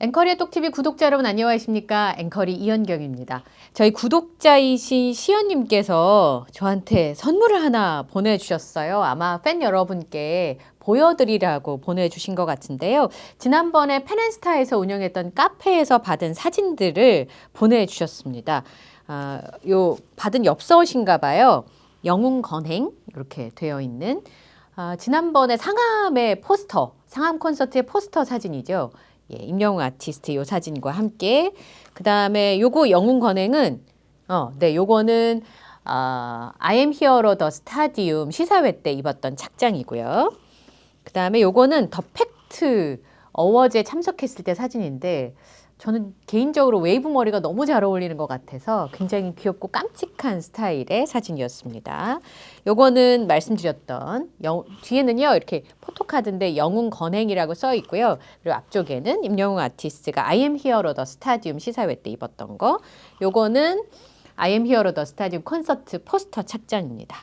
앵커리의 똑TV 구독자 여러분 안녕하십니까? 앵커리 이현경입니다. 저희 구독자이신 시연님께서 저한테 선물을 하나 보내주셨어요. 아마 팬 여러분께 보여드리라고 보내주신 것 같은데요. 지난번에 펜앤스타에서 운영했던 카페에서 받은 사진들을 보내주셨습니다. 요 받은 엽서신가 봐요. 영웅 건행 이렇게 되어 있는 지난번에 상암의 포스터, 상암 콘서트의 포스터 사진이죠. 예, 임영웅 아티스트 요 사진과 함께 그 다음에 요거 영웅 건행은 네, 요거는 I am hero the stadium 시사회 때 입었던 착장이고요. 그 다음에 요거는 더 팩트 어워즈에 참석했을 때 사진인데 저는 개인적으로 웨이브 머리가 너무 잘 어울리는 것 같아서 굉장히 귀엽고 깜찍한 스타일의 사진이었습니다. 요거는 말씀드렸던 뒤에는요 이렇게 포토카드인데 영웅 건행이라고 써 있고요. 그리고 앞쪽에는 임영웅 아티스트가 I am hero the stadium 시사회 때 입었던 거. 요거는 I am hero the stadium 콘서트 포스터 착장입니다.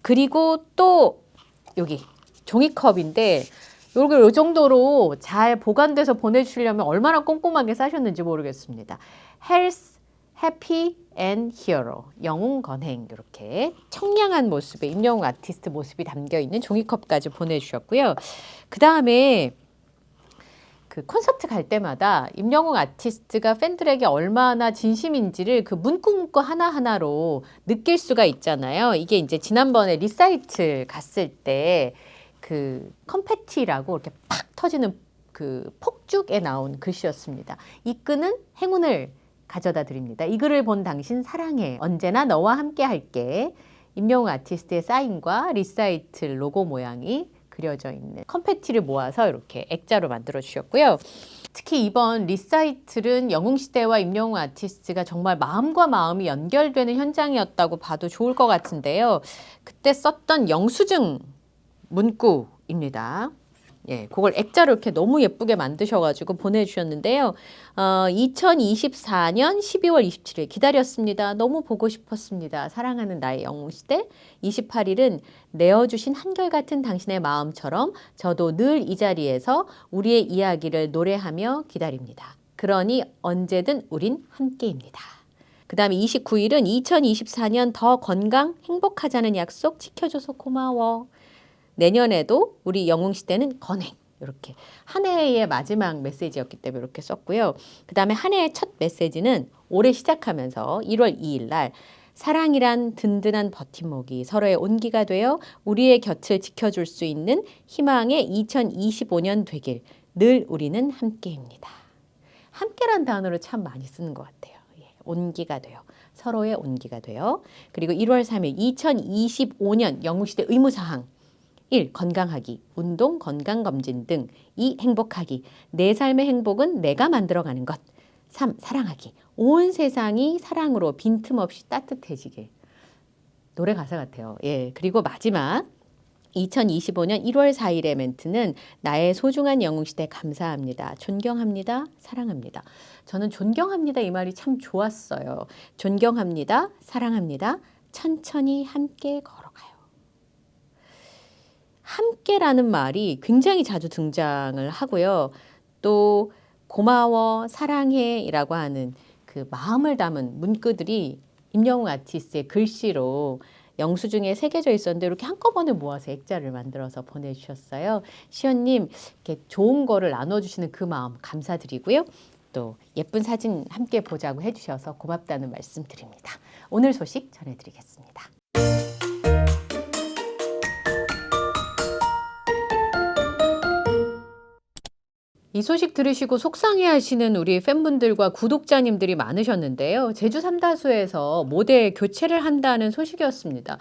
그리고 또 여기 종이컵인데 요걸 요 정도로 잘 보관돼서 보내주시려면 얼마나 꼼꼼하게 싸셨는지 모르겠습니다. Health, Happy and Hero 영웅 건행 이렇게 청량한 모습의 임영웅 아티스트 모습이 담겨있는 종이컵까지 보내주셨고요. 그 다음에 그 콘서트 갈 때마다 임영웅 아티스트가 팬들에게 얼마나 진심인지를 그 문구 하나하나로 느낄 수가 있잖아요. 이게 이제 지난번에 리사이틀 갔을 때 그 컴패티라고 이렇게 팍 터지는 그 폭죽에 나온 글씨였습니다. 이 끈은 행운을 가져다 드립니다. 이 글을 본 당신 사랑해. 언제나 너와 함께 할게. 임영웅 아티스트의 사인과 리사이틀 로고 모양이 그려져 있는 컴패티를 모아서 이렇게 액자로 만들어 주셨고요. 특히 이번 리사이틀은 영웅시대와 임영웅 아티스트가 정말 마음과 마음이 연결되는 현장이었다고 봐도 좋을 것 같은데요. 그때 썼던 영수증 문구입니다. 예, 그걸 액자로 이렇게 너무 예쁘게 만드셔가지고 보내주셨는데요. 2024년 12월 27일 기다렸습니다. 너무 보고 싶었습니다. 사랑하는 나의 영웅시대 28일은 내어주신 한결같은 당신의 마음처럼 저도 늘 이 자리에서 우리의 이야기를 노래하며 기다립니다. 그러니 언제든 우린 함께입니다. 그 다음에 29일은 2024년 더 건강 행복하자는 약속 지켜줘서 고마워. 내년에도 우리 영웅시대는 건행 이렇게 한 해의 마지막 메시지였기 때문에 이렇게 썼고요. 그 다음에 한 해의 첫 메시지는 올해 시작하면서 1월 2일 날 사랑이란 든든한 버팀목이 서로의 온기가 되어 우리의 곁을 지켜줄 수 있는 희망의 2025년 되길 늘 우리는 함께입니다. 함께란 단어를 참 많이 쓰는 것 같아요. 예, 온기가 돼요. 서로의 온기가 돼요. 그리고 1월 3일 2025년 영웅시대 의무사항 1. 건강하기, 운동, 건강검진 등 2. 행복하기, 내 삶의 행복은 내가 만들어가는 것 3. 사랑하기, 온 세상이 사랑으로 빈틈없이 따뜻해지길. 노래 가사 같아요. 예, 그리고 마지막 2025년 1월 4일의 멘트는 나의 소중한 영웅시대 감사합니다. 존경합니다. 사랑합니다. 저는 존경합니다 이 말이 참 좋았어요. 존경합니다. 사랑합니다. 천천히 함께 걸어가요. 함께라는 말이 굉장히 자주 등장을 하고요. 또 고마워, 사랑해 이라고 하는 그 마음을 담은 문구들이 임영웅 아티스트의 글씨로 영수증에 새겨져 있었는데 이렇게 한꺼번에 모아서 액자를 만들어서 보내주셨어요. 시연님 이렇게 좋은 거를 나눠주시는 그 마음 감사드리고요. 또 예쁜 사진 함께 보자고 해주셔서 고맙다는 말씀 드립니다. 오늘 소식 전해드리겠습니다. 이 소식 들으시고 속상해하시는 우리 팬분들과 구독자님들이 많으셨는데요. 제주 삼다수에서 모델 교체를 한다는 소식이었습니다.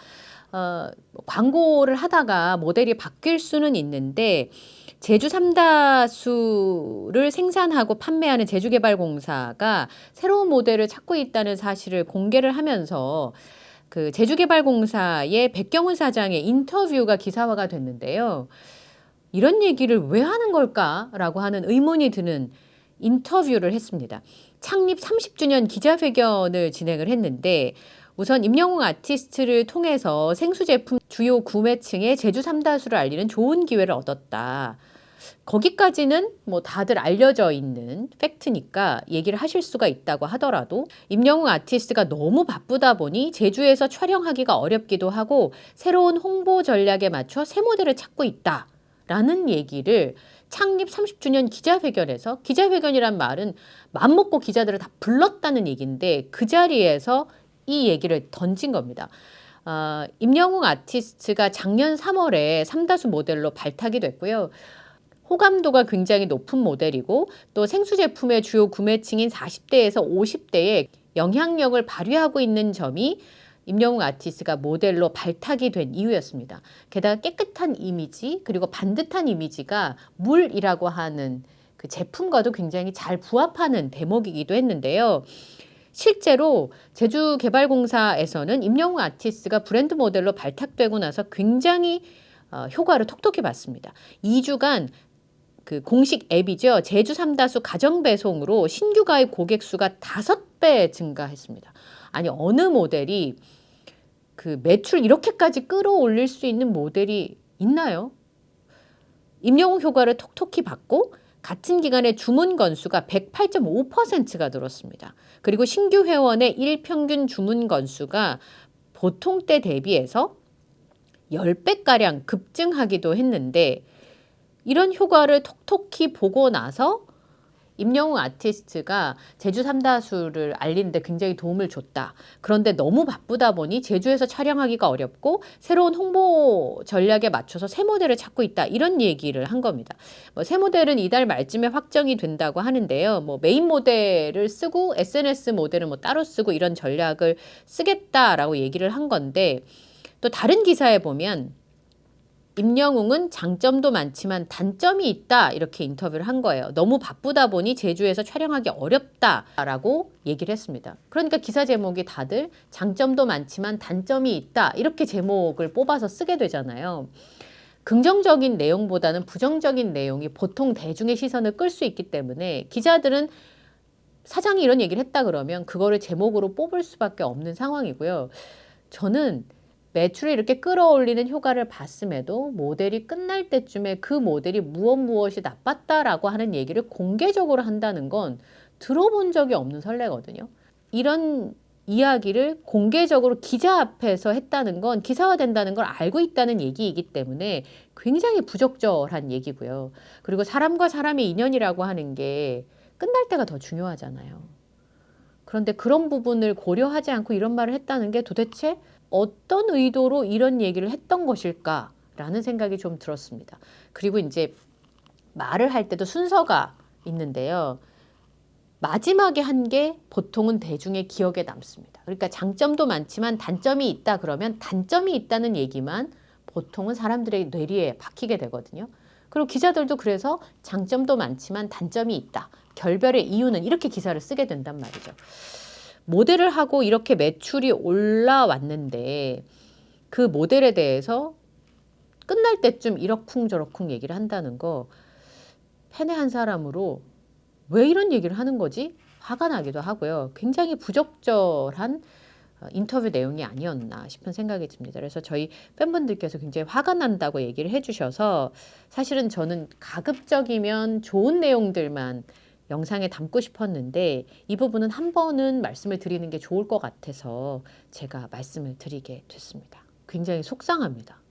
광고를 하다가 모델이 바뀔 수는 있는데 제주 삼다수를 생산하고 판매하는 제주개발공사가 새로운 모델을 찾고 있다는 사실을 공개를 하면서 그 제주개발공사의 백경훈 사장의 인터뷰가 기사화가 됐는데요. 이런 얘기를 왜 하는 걸까라고 하는 의문이 드는 인터뷰를 했습니다. 창립 30주년 기자회견을 진행을 했는데 우선 임영웅 아티스트를 통해서 생수 제품 주요 구매층에 제주 삼다수를 알리는 좋은 기회를 얻었다. 거기까지는 뭐 다들 알려져 있는 팩트니까 얘기를 하실 수가 있다고 하더라도 임영웅 아티스트가 너무 바쁘다 보니 제주에서 촬영하기가 어렵기도 하고 새로운 홍보 전략에 맞춰 새 모델을 찾고 있다라는 얘기를 창립 30주년 기자회견에서, 기자회견이란 말은 맘먹고 기자들을 다 불렀다는 얘기인데 그 자리에서 이 얘기를 던진 겁니다. 임영웅 아티스트가 작년 3월에 삼다수 모델로 발탁이 됐고요. 호감도가 굉장히 높은 모델이고 또 생수 제품의 주요 구매층인 40대에서 50대에 영향력을 발휘하고 있는 점이 임영웅 아티스트가 모델로 발탁이 된 이유였습니다. 게다가 깨끗한 이미지 그리고 반듯한 이미지가 물이라고 하는 그 제품과도 굉장히 잘 부합하는 대목이기도 했는데요. 실제로 제주개발공사에서는 임영웅 아티스트가 브랜드 모델로 발탁되고 나서 굉장히 효과를 톡톡히 봤습니다. 2주간 그 공식 앱이죠. 제주 삼다수 가정 배송으로 신규 가입 고객 수가 5배 증가했습니다. 아니 어느 모델이 그 매출 이렇게까지 끌어올릴 수 있는 모델이 있나요? 임영웅 효과를 톡톡히 봤고 같은 기간에 주문 건수가 108.5%가 늘었습니다. 그리고 신규 회원의 일평균 주문 건수가 보통 때 대비해서 10배가량 급증하기도 했는데 이런 효과를 톡톡히 보고 나서 임영웅 아티스트가 제주 삼다수를 알리는데 굉장히 도움을 줬다. 그런데 너무 바쁘다 보니 제주에서 촬영하기가 어렵고 새로운 홍보 전략에 맞춰서 새 모델을 찾고 있다. 이런 얘기를 한 겁니다. 새 모델은 이달 말쯤에 확정이 된다고 하는데요. 뭐 메인 모델을 쓰고 SNS 모델은 뭐 따로 쓰고 이런 전략을 쓰겠다라고 얘기를 한 건데 또 다른 기사에 보면 임영웅은 장점도 많지만 단점이 있다 이렇게 인터뷰를 한 거예요. 너무 바쁘다 보니 제주에서 촬영하기 어렵다라고 얘기를 했습니다. 그러니까 기사 제목이 다들 장점도 많지만 단점이 있다 이렇게 제목을 뽑아서 쓰게 되잖아요. 긍정적인 내용보다는 부정적인 내용이 보통 대중의 시선을 끌 수 있기 때문에 기자들은 사장이 이런 얘기를 했다 그러면 그거를 제목으로 뽑을 수밖에 없는 상황이고요. 저는 매출을 이렇게 끌어올리는 효과를 봤음에도 모델이 끝날 때쯤에 그 모델이 무엇이 나빴다라고 하는 얘기를 공개적으로 한다는 건 들어본 적이 없는 선례거든요. 이런 이야기를 공개적으로 기자 앞에서 했다는 건 기사화된다는 걸 알고 있다는 얘기이기 때문에 굉장히 부적절한 얘기고요. 그리고 사람과 사람의 인연이라고 하는 게 끝날 때가 더 중요하잖아요. 그런데 그런 부분을 고려하지 않고 이런 말을 했다는 게 도대체 어떤 의도로 이런 얘기를 했던 것일까라는 생각이 좀 들었습니다. 그리고 이제 말을 할 때도 순서가 있는데요. 마지막에 한 게 보통은 대중의 기억에 남습니다. 그러니까 장점도 많지만 단점이 있다 그러면 단점이 있다는 얘기만 보통은 사람들의 뇌리에 박히게 되거든요. 그리고 기자들도 그래서 장점도 많지만 단점이 있다. 결별의 이유는 이렇게 기사를 쓰게 된단 말이죠. 모델을 하고 이렇게 매출이 올라왔는데 그 모델에 대해서 끝날 때쯤 이러쿵저러쿵 얘기를 한다는 거 팬의 한 사람으로 왜 이런 얘기를 하는 거지? 화가 나기도 하고요. 굉장히 부적절한 인터뷰 내용이 아니었나 싶은 생각이 듭니다. 그래서 저희 팬분들께서 굉장히 화가 난다고 얘기를 해주셔서 사실은 저는 가급적이면 좋은 내용들만 영상에 담고 싶었는데 이 부분은 한 번은 말씀을 드리는 게 좋을 것 같아서 제가 말씀을 드리게 됐습니다. 굉장히 속상합니다.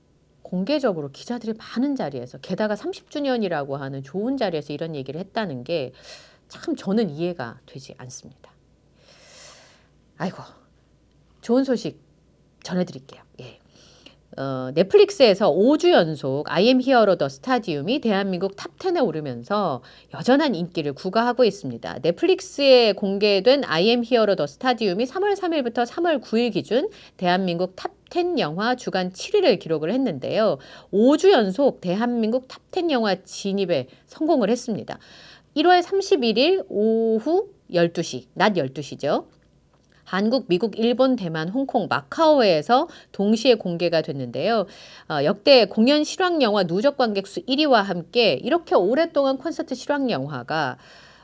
공개적으로 기자들이 많은 자리에서 게다가 30주년이라고 하는 좋은 자리에서 이런 얘기를 했다는 게 참 저는 이해가 되지 않습니다. 아이고 좋은 소식 전해드릴게요. 예. 넷플릭스에서 5주 연속 I am Hero The Stadium이 대한민국 탑10에 오르면서 여전한 인기를 구가하고 있습니다. 넷플릭스에 공개된 I am Hero The Stadium이 3월 3일부터 3월 9일 기준 대한민국 탑10 영화 주간 7위를 기록을 했는데요. 5주 연속 대한민국 탑10 영화 진입에 성공을 했습니다. 1월 31일 오후 12시, 낮 12시죠. 한국, 미국, 일본, 대만, 홍콩, 마카오에서 동시에 공개가 됐는데요. 역대 공연 실황영화 누적 관객 수 1위와 함께 이렇게 오랫동안 콘서트 실황영화가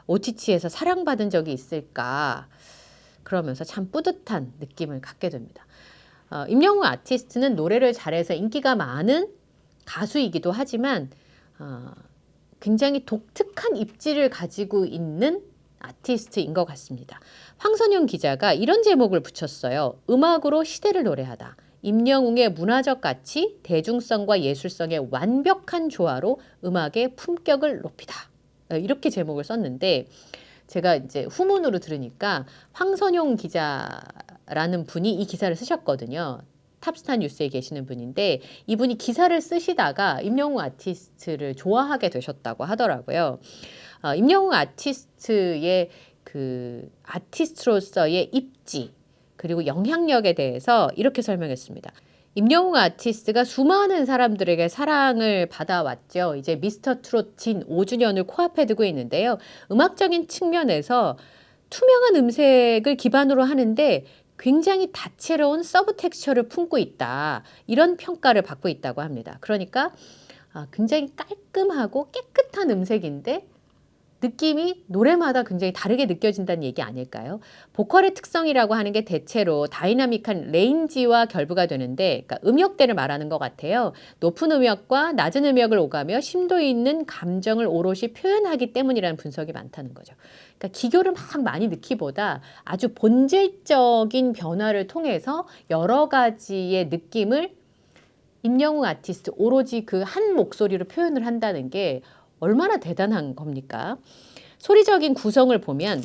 OTT에서 사랑받은 적이 있을까? 그러면서 참 뿌듯한 느낌을 갖게 됩니다. 임영웅 아티스트는 노래를 잘해서 인기가 많은 가수이기도 하지만 굉장히 독특한 입지를 가지고 있는 아티스트인 것 같습니다. 황선용 기자가 이런 제목을 붙였어요. 음악으로 시대를 노래하다. 임영웅의 문화적 가치, 대중성과 예술성의 완벽한 조화로 음악의 품격을 높이다. 이렇게 제목을 썼는데 제가 이제 후문으로 들으니까 황선용 기자라는 분이 이 기사를 쓰셨거든요. 탑스타 뉴스에 계시는 분인데 이분이 기사를 쓰시다가 임영웅 아티스트를 좋아하게 되셨다고 하더라고요. 임영웅 아티스트의 그 아티스트로서의 입지 그리고 영향력에 대해서 이렇게 설명했습니다. 임영웅 아티스트가 수많은 사람들에게 사랑을 받아왔죠. 이제 미스터 트롯 진 5주년을 코앞에 두고 있는데요. 음악적인 측면에서 투명한 음색을 기반으로 하는데 굉장히 다채로운 서브 텍스처를 품고 있다. 이런 평가를 받고 있다고 합니다. 그러니까 굉장히 깔끔하고 깨끗한 음색인데 느낌이 노래마다 굉장히 다르게 느껴진다는 얘기 아닐까요? 보컬의 특성이라고 하는 게 대체로 다이나믹한 레인지와 결부가 되는데 그러니까 음역대를 말하는 것 같아요. 높은 음역과 낮은 음역을 오가며 심도 있는 감정을 오롯이 표현하기 때문이라는 분석이 많다는 거죠. 그러니까 기교를 막 많이 넣기보다 아주 본질적인 변화를 통해서 여러 가지의 느낌을 임영웅 아티스트 오로지 그 한 목소리로 표현을 한다는 게 얼마나 대단한 겁니까? 소리적인 구성을 보면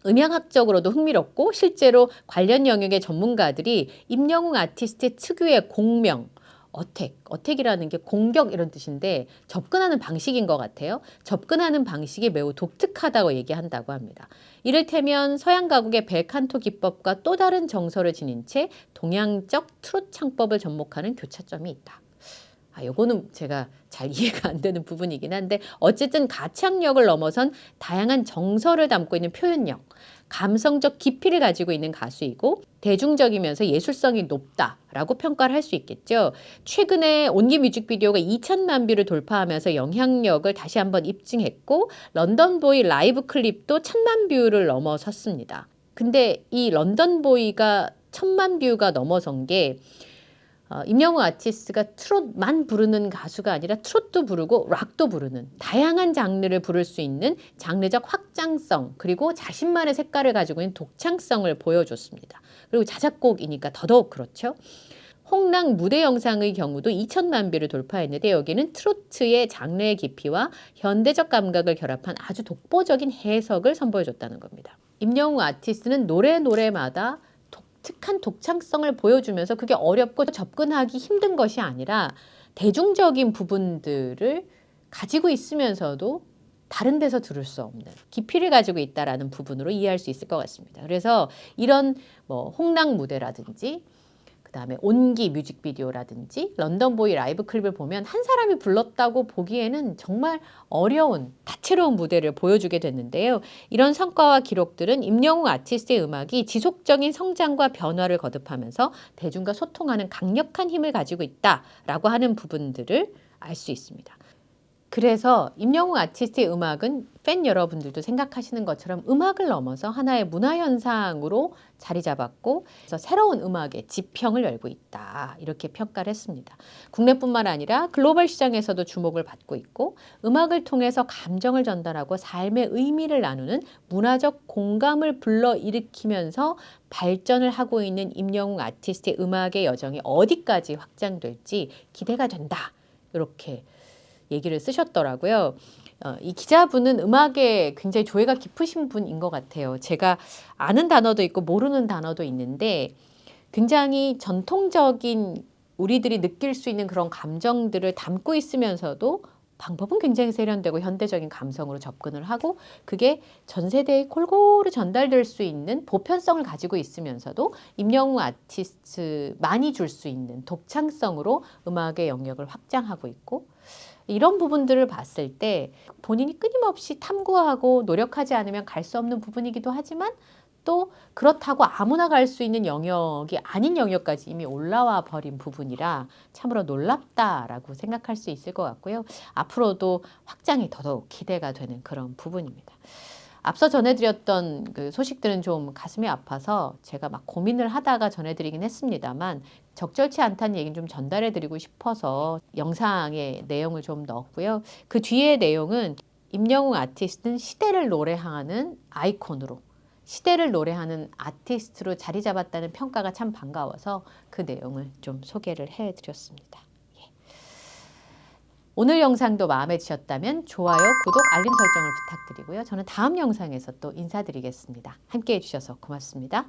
음향학적으로도 흥미롭고 실제로 관련 영역의 전문가들이 임영웅 아티스트 특유의 공명, 어택이라는 게 공격 이런 뜻인데 접근하는 방식인 것 같아요. 접근하는 방식이 매우 독특하다고 얘기한다고 합니다. 이를테면 서양 가곡의 벨칸토 기법과 또 다른 정서를 지닌 채 동양적 트롯 창법을 접목하는 교차점이 있다. 요거는 제가 잘 이해가 안 되는 부분이긴 한데 어쨌든 가창력을 넘어선 다양한 정서를 담고 있는 표현력, 감성적 깊이를 가지고 있는 가수이고 대중적이면서 예술성이 높다라고 평가를 할 수 있겠죠. 최근에 온기 뮤직비디오가 2천만 뷰를 돌파하면서 영향력을 다시 한번 입증했고 런던보이 라이브 클립도 1,000만 뷰를 넘어섰습니다. 근데 이 런던보이가 1,000만 뷰가 넘어선 게 임영웅 아티스트가 트롯만 부르는 가수가 아니라 트롯도 부르고 락도 부르는 다양한 장르를 부를 수 있는 장르적 확장성 그리고 자신만의 색깔을 가지고 있는 독창성을 보여줬습니다. 그리고 자작곡이니까 더더욱 그렇죠. 홍랑 무대 영상의 경우도 2천만 뷰를 돌파했는데 여기는 트로트의 장르의 깊이와 현대적 감각을 결합한 아주 독보적인 해석을 선보여줬다는 겁니다. 임영웅 아티스트는 노래마다 독특한 독창성을 보여주면서 그게 어렵고 접근하기 힘든 것이 아니라 대중적인 부분들을 가지고 있으면서도 다른 데서 들을 수 없는 깊이를 가지고 있다라는 부분으로 이해할 수 있을 것 같습니다. 그래서 이런 홍랑 무대라든지 그다음에 온기 뮤직비디오라든지 런던보이 라이브 클립을 보면 한 사람이 불렀다고 보기에는 정말 어려운 다채로운 무대를 보여주게 됐는데요. 이런 성과와 기록들은 임영웅 아티스트의 음악이 지속적인 성장과 변화를 거듭하면서 대중과 소통하는 강력한 힘을 가지고 있다라고 하는 부분들을 알 수 있습니다. 그래서 임영웅 아티스트의 음악은 팬 여러분들도 생각하시는 것처럼 음악을 넘어서 하나의 문화현상으로 자리 잡았고 그래서 새로운 음악의 지평을 열고 있다. 이렇게 평가를 했습니다. 국내뿐만 아니라 글로벌 시장에서도 주목을 받고 있고 음악을 통해서 감정을 전달하고 삶의 의미를 나누는 문화적 공감을 불러일으키면서 발전을 하고 있는 임영웅 아티스트의 음악의 여정이 어디까지 확장될지 기대가 된다. 이렇게 얘기를 쓰셨더라고요. 이 기자분은 음악에 굉장히 조예가 깊으신 분인 것 같아요. 제가 아는 단어도 있고 모르는 단어도 있는데 굉장히 전통적인 우리들이 느낄 수 있는 그런 감정들을 담고 있으면서도 방법은 굉장히 세련되고 현대적인 감성으로 접근을 하고 그게 전 세대에 골고루 전달될 수 있는 보편성을 가지고 있으면서도 임영웅 아티스트만이 줄 수 있는 독창성으로 음악의 영역을 확장하고 있고 이런 부분들을 봤을 때 본인이 끊임없이 탐구하고 노력하지 않으면 갈 수 없는 부분이기도 하지만 또 그렇다고 아무나 갈 수 있는 영역이 아닌 영역까지 이미 올라와 버린 부분이라 참으로 놀랍다라고 생각할 수 있을 것 같고요. 앞으로도 확장이 더더욱 기대가 되는 그런 부분입니다. 앞서 전해드렸던 그 소식들은 좀 가슴이 아파서 제가 막 고민을 하다가 전해드리긴 했습니다만 적절치 않다는 얘기는 좀 전달해드리고 싶어서 영상의 내용을 좀 넣었고요. 그 뒤에 내용은 임영웅 아티스트는 시대를 노래하는 아이콘으로 시대를 노래하는 아티스트로 자리 잡았다는 평가가 참 반가워서 그 내용을 좀 소개를 해드렸습니다. 오늘 영상도 마음에 드셨다면 좋아요, 구독, 알림 설정을 부탁드리고요. 저는 다음 영상에서 또 인사드리겠습니다. 함께해 주셔서 고맙습니다.